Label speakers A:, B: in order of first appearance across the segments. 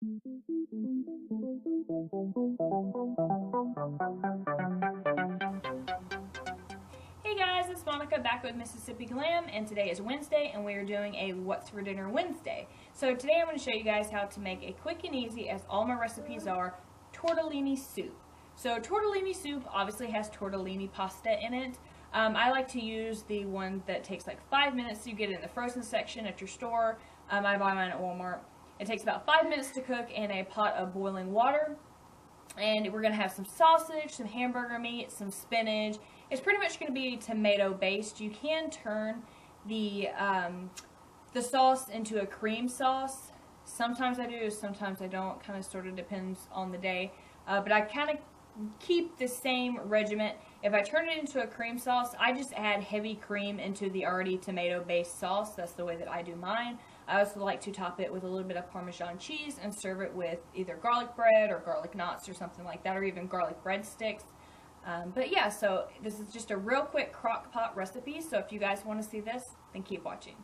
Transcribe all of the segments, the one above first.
A: Hey guys, it's Monica back with Mississippi Glam, and today is Wednesday and we are doing a What's for Dinner Wednesday. So today I'm going to show you guys how to make a quick and easy, as all my recipes are, tortellini soup. So tortellini soup obviously has tortellini pasta in it. I like to use the one that takes like 5 minutes. You get it in the frozen section at your store. I buy mine at Walmart. It takes about 5 minutes to cook in a pot of boiling water. And we're going to have some sausage, some hamburger meat, some spinach. It's pretty much going to be tomato based. You can turn the sauce into a cream sauce. Sometimes I do, sometimes I don't. Kind of sort of depends on the day. But I kind of keep the same regiment. If I turn it into a cream sauce, I just add heavy cream into the already tomato based sauce. That's the way that I do mine. I also like to top it with a little bit of Parmesan cheese and serve it with either garlic bread or garlic knots or something like that, or even garlic breadsticks. But yeah, so this is just a real quick crock pot recipe, so if you guys want to see this, then keep watching.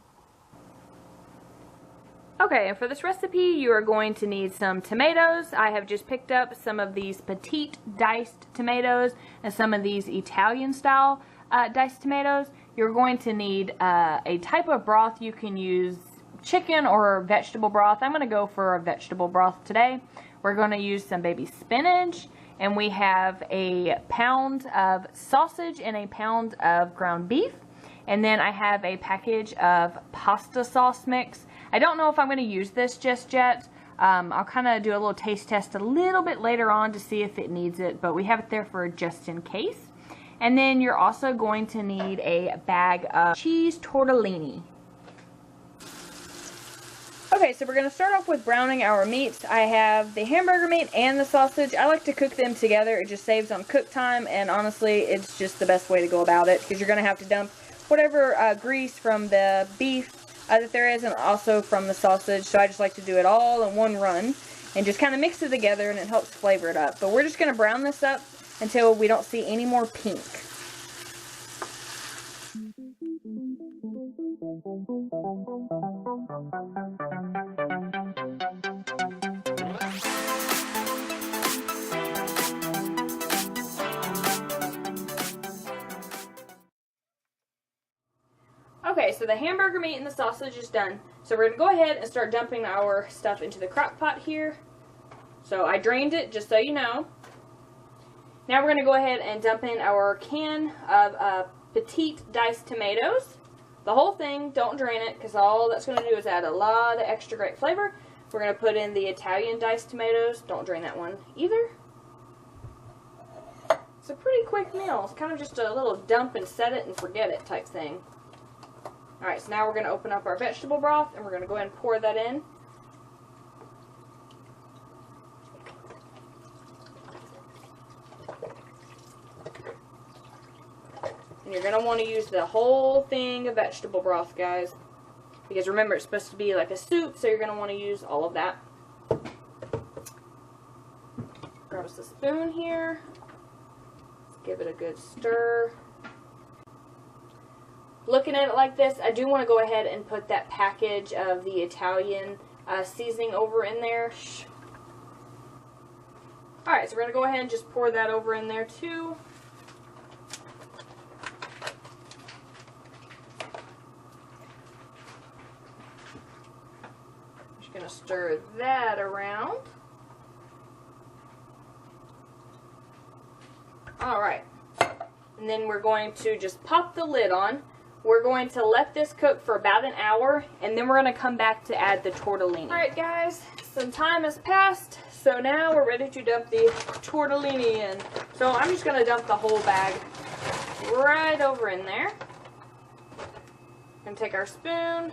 A: Okay, and for this recipe, you are going to need some tomatoes. I have just picked up some of these petite diced tomatoes and some of these Italian style diced tomatoes. You're going to need a type of broth. You can use chicken or vegetable broth. I'm going to go for a vegetable broth today. We're going to use some baby spinach, and we have a pound of sausage and a pound of ground beef. And then I have a package of pasta sauce mix. I don't know if I'm going to use this just yet. I'll kind of do a little taste test a little bit later on to see if it needs it, but we have it there for just in case. And then you're also going to need a bag of cheese tortellini. Okay, so we're going to start off with browning our meats. I have the hamburger meat and the sausage. I like to cook them together. It just saves on cook time, and honestly, it's just the best way to go about it, because you're going to have to dump whatever grease from the beef that there is, and also from the sausage. So I just like to do it all in one run and just kind of mix it together, and it helps flavor it up. But we're just going to brown this up until we don't see any more pink. Okay, so the hamburger meat and the sausage is done. So we're going to go ahead and start dumping our stuff into the crock pot here. So I drained it, just so you know. Now we're going to go ahead and dump in our can of petite diced tomatoes. The whole thing, don't drain it, because all that's going to do is add a lot of extra great flavor. We're going to put in the Italian diced tomatoes. Don't drain that one either. It's a pretty quick meal. It's kind of just a little dump and set it and forget it type thing. Alright, so now we're going to open up our vegetable broth, and we're going to go ahead and pour that in. And you're going to want to use the whole thing of vegetable broth, guys. Because remember, it's supposed to be like a soup, so you're going to want to use all of that. Grab us a spoon here. Let's give it a good stir. Looking at it like this, I do want to go ahead and put that package of the Italian seasoning over in there. Alright, so we're going to go ahead and just pour that over in there too. Just going to stir that around. Alright, and then we're going to just pop the lid on. We're going to let this cook for about an hour, and then we're going to come back to add the tortellini. Alright guys, some time has passed, so now we're ready to dump the tortellini in. So I'm just going to dump the whole bag right over in there. Going to take our spoon,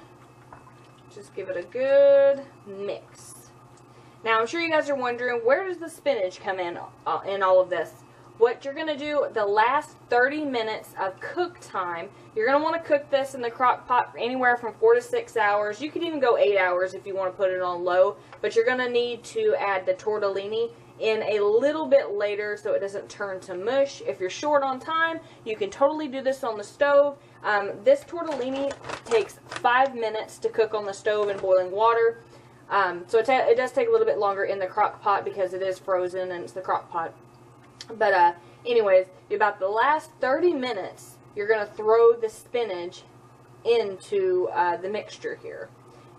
A: just give it a good mix. Now I'm sure you guys are wondering, where does the spinach come in all of this? What you're going to do, the last 30 minutes of cook time, you're going to want to cook this in the crock pot for anywhere from 4 to 6 hours. You could even go 8 hours if you want to put it on low. But you're going to need to add the tortellini in a little bit later so it doesn't turn to mush. If you're short on time, you can totally do this on the stove. This tortellini takes 5 minutes to cook on the stove in boiling water. So it does take a little bit longer in the crock pot because it is frozen and it's the crock pot. But anyways, about the last 30 minutes, you're going to throw the spinach into the mixture here.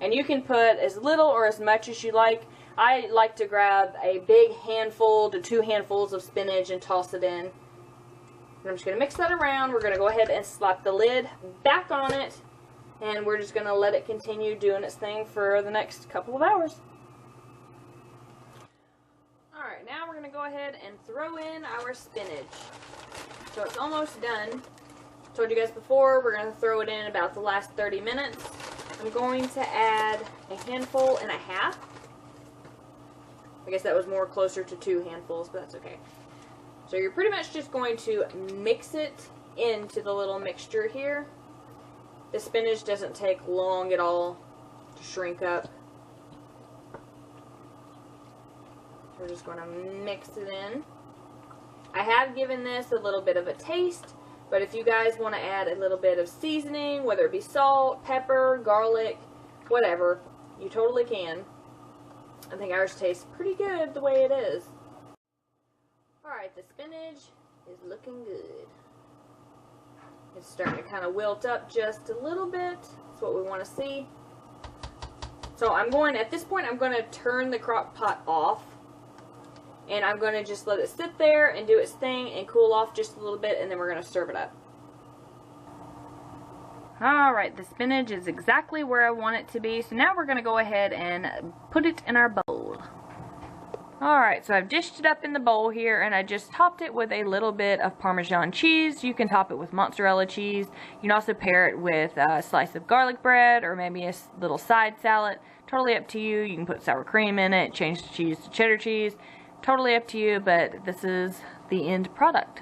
A: And you can put as little or as much as you like. I like to grab a big handful to 2 handfuls of spinach and toss it in. And I'm just going to mix that around. We're going to go ahead and slap the lid back on it. And we're just going to let it continue doing its thing for the next couple of hours. Alright, now we're going to go ahead and throw in our spinach. So it's almost done. Told you guys before, we're going to throw it in about the last 30 minutes. I'm going to add a handful and a half. I guess that was more closer to 2 handfuls, but that's okay. So you're pretty much just going to mix it into the little mixture here. The spinach doesn't take long at all to shrink up. So we're just going to mix it in. I have given this a little bit of a taste, but if you guys want to add a little bit of seasoning, whether it be salt, pepper, garlic, whatever, you totally can. I think ours tastes pretty good the way it is. Alright, the spinach is looking good. It's starting to kind of wilt up just a little bit. That's what we want to see. So at this point, I'm going to turn the crock pot off. And I'm going to just let it sit there and do its thing and cool off just a little bit, and then we're going to serve it up. Alright, the spinach is exactly where I want it to be, so now we're going to go ahead and put it in our bowl. Alright, so I've dished it up in the bowl here, and I just topped it with a little bit of Parmesan cheese. You can top it with mozzarella cheese. You can also pair it with a slice of garlic bread, or maybe a little side salad. Totally up to you. You can put sour cream in it, change the cheese to cheddar cheese. Totally up to you, but this is the end product.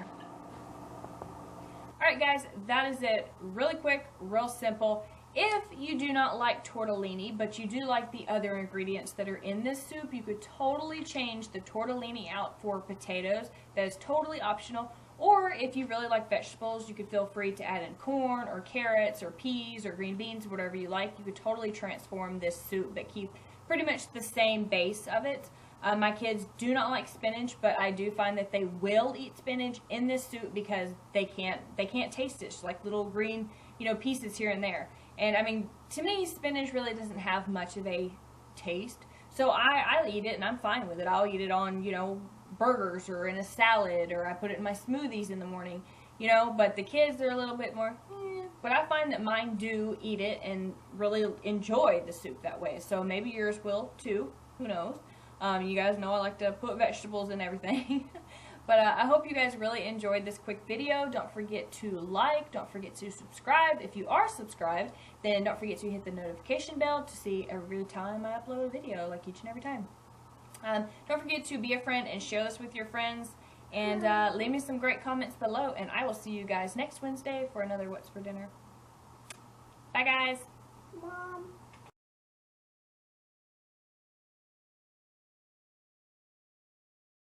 A: Alright guys, that is it. Really quick, real simple. If you do not like tortellini, but you do like the other ingredients that are in this soup, you could totally change the tortellini out for potatoes. That is totally optional. Or if you really like vegetables, you could feel free to add in corn or carrots or peas or green beans, whatever you like. You could totally transform this soup but keep pretty much the same base of it. My kids do not like spinach, but I do find that they will eat spinach in this soup because they can't taste it. It's like little green, pieces here and there. And I mean, to me, spinach really doesn't have much of a taste. So I'll eat it and I'm fine with it. I'll eat it on, burgers or in a salad, or I put it in my smoothies in the morning, but the kids are a little bit more, but I find that mine do eat it and really enjoy the soup that way. So maybe yours will too. Who knows? You guys know I like to put vegetables in everything. But I hope you guys really enjoyed this quick video. Don't forget to like, don't forget to subscribe. If you are subscribed, then don't forget to hit the notification bell to see every time I upload a video, like each and every time. Don't forget to be a friend and share this with your friends. And leave me some great comments below. And I will see you guys next Wednesday for another What's for Dinner. Bye, guys.
B: Mom.